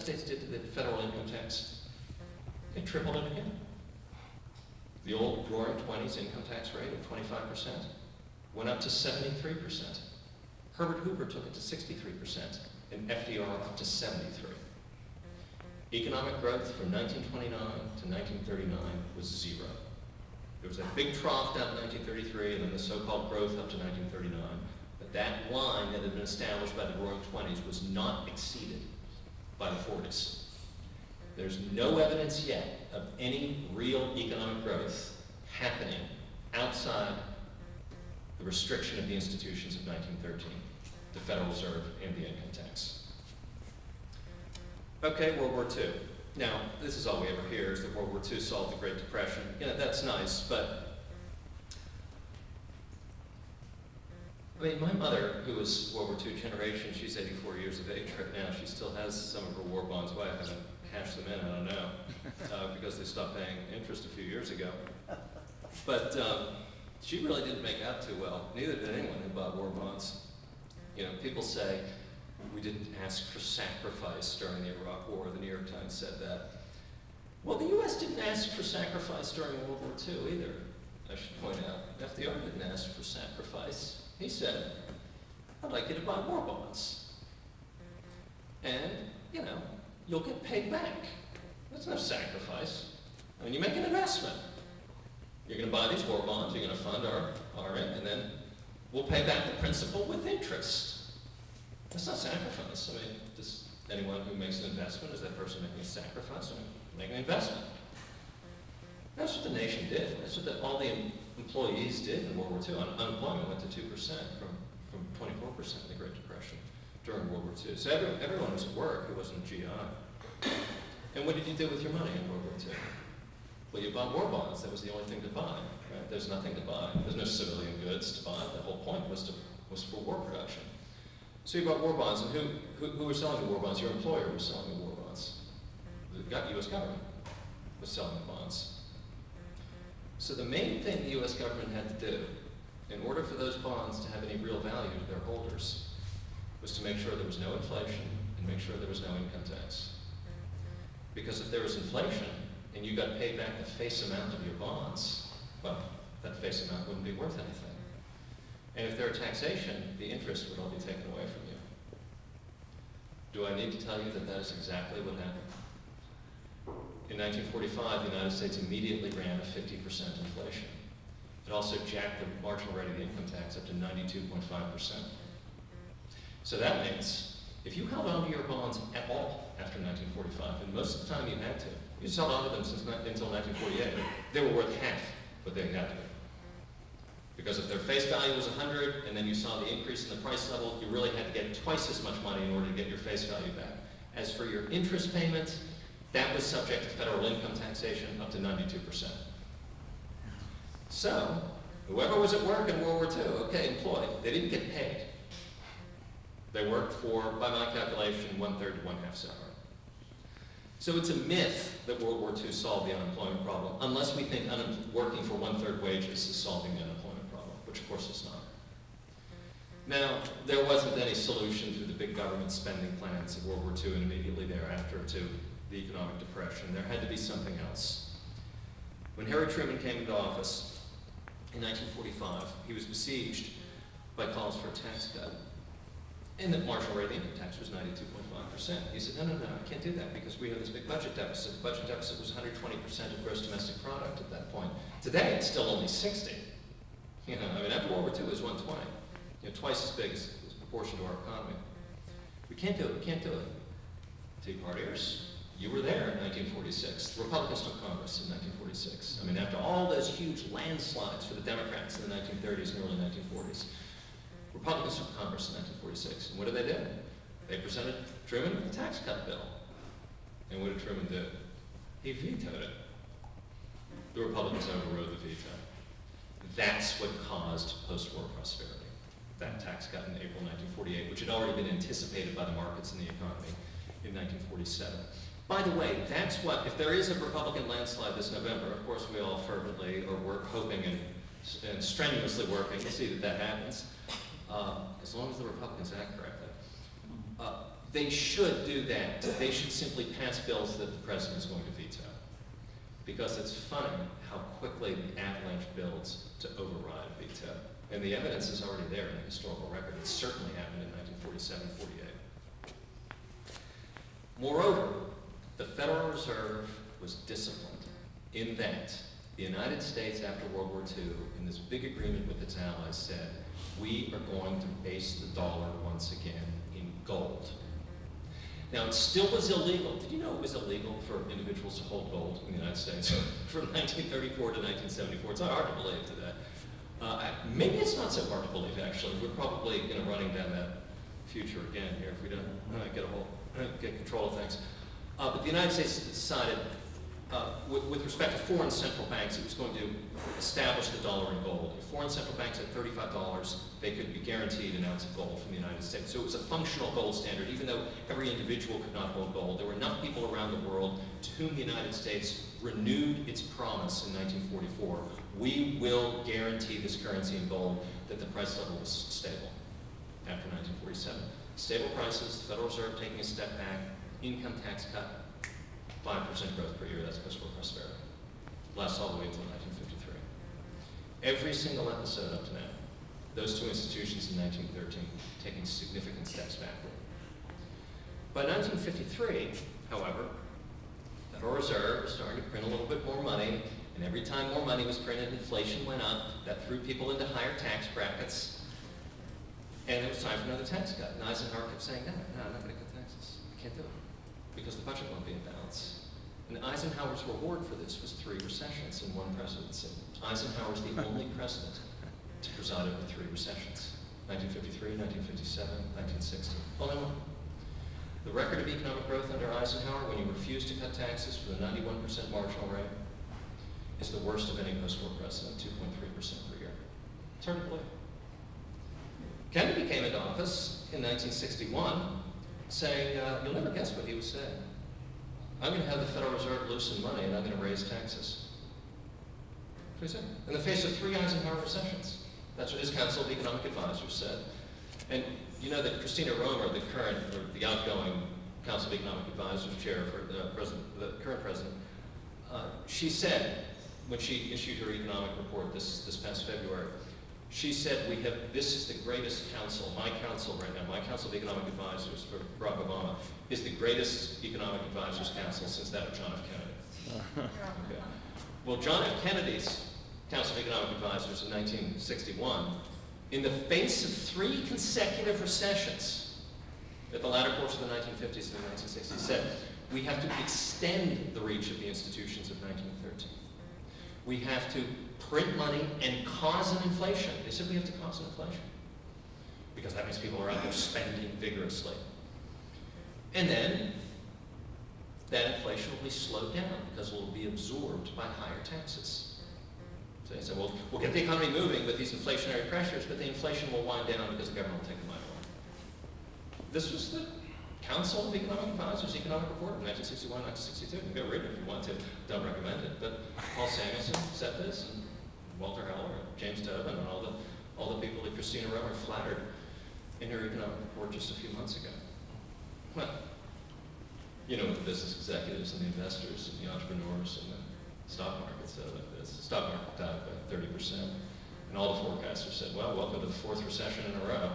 States did to the federal income tax? It tripled it again. The old roaring 20s income tax rate of 25% went up to 73%. Herbert Hoover took it to 63%, and FDR up to 73%. Economic growth from 1929 to 1939 was zero. There was a big trough down to 1933, and then the so-called growth up to 1939. But that line that had been established by the roaring 20s was not exceeded by the 40s. There's no evidence yet of any real economic growth happening outside the restriction of the institutions of 1913, the Federal Reserve and the income tax. Okay, World War II. Now, this is all we ever hear, is that World War II solved the Great Depression. You know, that's nice, but I mean, my mother, who was World War II generation, she's 84 years of age right now. She still has some of her war bonds. Why I haven't cashed them in, I don't know, because they stopped paying interest a few years ago. But she really didn't make out too well. Neither did anyone who bought war bonds. You know, people say, we didn't ask for sacrifice during the Iraq War. The New York Times said that. Well, the U.S. didn't ask for sacrifice during World War II either, I should point out. FDR didn't ask for sacrifice. He said, I'd like you to buy war bonds. And, you know, you'll get paid back. That's no sacrifice. I mean, you make an investment. You're going to buy these war bonds, you're going to fund our army, and then we'll pay back the principal with interest. That's not sacrifice. I mean, does anyone who makes an investment, is that person making a sacrifice? I mean, making an investment. That's what the nation did. That's what all the employees did in World War II. Unemployment went to 2% from 24% in the Great Depression during World War II. So everyone was at work who wasn't a GI. And what did you do with your money in World War II? Well, you bought war bonds. That was the only thing to buy. Right? There's nothing to buy. There's no civilian goods to buy. The whole point was for war production. So you bought war bonds, and who were selling the war bonds? Your employer was selling the war bonds. The U.S. government was selling the bonds. So the main thing the U.S. government had to do, in order for those bonds to have any real value to their holders, was to make sure there was no inflation and make sure there was no income tax. Because if there was inflation and you got paid back the face amount of your bonds, well, that face amount wouldn't be worth anything. And if there were taxation, the interest would all be taken away from you. Do I need to tell you that that is exactly what happened? In 1945, the United States immediately ran a 50% inflation. It also jacked the marginal rate of the income tax up to 92.5%. So that means if you held on to your bonds at all after 1945, and most of the time you had to, you just held on to them until 1948, they were worth half what they had to be. Because if their face value was 100 and then you saw the increase in the price level, you really had to get twice as much money in order to get your face value back. As for your interest payments, that was subject to federal income taxation up to 92%. So, whoever was at work in World War II, okay, employed, they didn't get paid. They worked for, by my calculation, 1/3 to 1/2 salary. So it's a myth that World War II solved the unemployment problem, unless we think working for 1/3 wages is solving the unemployment problem, which of course it's not. Now, there wasn't any solution to the big government spending plans of World War II and immediately thereafter to the economic depression. There had to be something else. When Harry Truman came into office in 1945, he was besieged by calls for a tax cut. And the marginal rate of income tax was 92.5%. He said, no, I can't do that because we have this big budget deficit. The budget deficit was 120% of gross domestic product at that point. Today, it's still only 60. You know, I mean, after World War II, it was 120. You know, twice as big as proportion to our economy. We can't do it, we can't do it. Tea Partiers, you were there in 1946. The Republicans took Congress in 1946. I mean, after all those huge landslides for the Democrats in the 1930s and early 1940s, Republicans took Congress in 1946. And what did they do? They presented Truman with a tax cut bill. And what did Truman do? He vetoed it. The Republicans overrode the veto. That's what caused post-war prosperity. That tax cut in April 1948, which had already been anticipated by the markets and the economy in 1947. By the way, that's what, if there is a Republican landslide this November, of course we all fervently are hoping and strenuously working to see that that happens, as long as the Republicans act correctly. They should do that. They should simply pass bills that the president is going to veto. Because it's funny how quickly the avalanche builds to override veto. And the evidence is already there in the historical record. It certainly happened in 1947-48. Moreover, the Federal Reserve was disciplined in that the United States after World War II, in this big agreement with its allies, said, we are going to base the dollar once again in gold. Now, it still was illegal. Did you know it was illegal for individuals to hold gold in the United States from 1934 to 1974? It's not hard to believe today. Maybe it's not so hard to believe, actually. We're probably running down that future again here if we don't get control of things. But the United States decided, with respect to foreign central banks, it was going to establish the dollar in gold. If foreign central banks had $35, they could be guaranteed an ounce of gold from the United States. So it was a functional gold standard, even though every individual could not hold gold. There were enough people around the world to whom the United States renewed its promise in 1944. We will guarantee this currency in gold, that the price level was stable after 1947. Stable prices, the Federal Reserve taking a step back, income tax cut, 5% growth per year, that's post-war prosperity. Lasts all the way until 1953. Every single episode up to now, those two institutions in 1913 taking significant steps backward. By 1953, however, the Federal Reserve was starting to print a little bit more money, and every time more money was printed, inflation went up. That threw people into higher tax brackets, and it was time for another tax cut. And Eisenhower kept saying, no, I'm not going to cut taxes. I can't do it, because the budget won't be in balance. And Eisenhower's reward for this was 3 recessions in one presidency. Eisenhower's the only president to preside over 3 recessions. 1953, 1957, 1960. Only one. The record of economic growth under Eisenhower, when he refused to cut taxes for the 91% marginal rate, is the worst of any post-war president, 2.3% per year. It's hard to believe. Kennedy came into office in 1961 saying, you'll never guess what he was saying. I'm going to have the Federal Reserve loosen money and I'm going to raise taxes. That's what he said. In the face of 3 Eisenhower recessions. That's what his Council of Economic Advisors said. And you know that Christina Romer, the outgoing Council of Economic Advisors chair for the current president, she said, when she issued her economic report this past February, she said, this is the greatest council, my council right now, my Council of Economic Advisors for Barack Obama, is the greatest economic advisors council since that of John F. Kennedy. Okay. Well, John F. Kennedy's Council of Economic Advisors in 1961, in the face of 3 consecutive recessions at the latter course of the 1950s and the 1960s, said, we have to extend the reach of the institutions of 1913. We have to print money and cause an inflation. They said we have to cause an inflation because that means people are out there spending vigorously. And then that inflation will be slowed down because it will be absorbed by higher taxes. So they said, well, we'll get the economy moving with these inflationary pressures, but the inflation will wind down because the government will take the money away. This was the Council of Economic Advisors Economic Report of 1961, 1962. You can go read it if you want to. Don't recommend it. But Paul Samuelson, Sept, and Walter Heller, and James Tobin, and all the people that Christina Romer flattered in her economic report just a few months ago. Well, you know what the business executives and the investors and the entrepreneurs and the stock market said about this. The stock market died by 30%. And all the forecasters said, well, welcome to the 4th recession in a row,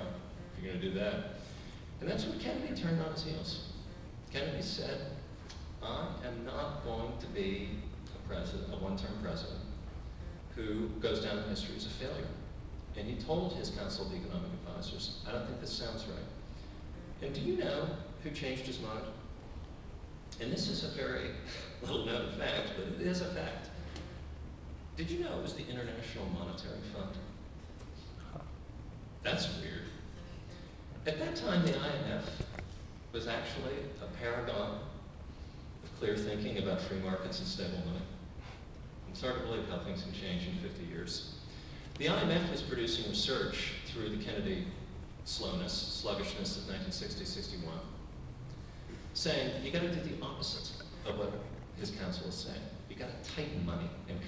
if you're going to do that. And that's when Kennedy turned on his heels. Kennedy said, I am not going to be a one-term president who goes down in history as a failure. And he told his Council of Economic Advisors, I don't think this sounds right. And do you know who changed his mind? And this is a very little-known fact, but it is a fact. Did you know it was the International Monetary Fund? That's weird. At that time, the IMF was actually a paragon of clear thinking about free markets and stable money. It's hard to believe how things can change in 50 years. The IMF was producing research through the Kennedy sluggishness of 1960-61, saying you got to do the opposite of what his council was saying. You got to tighten money and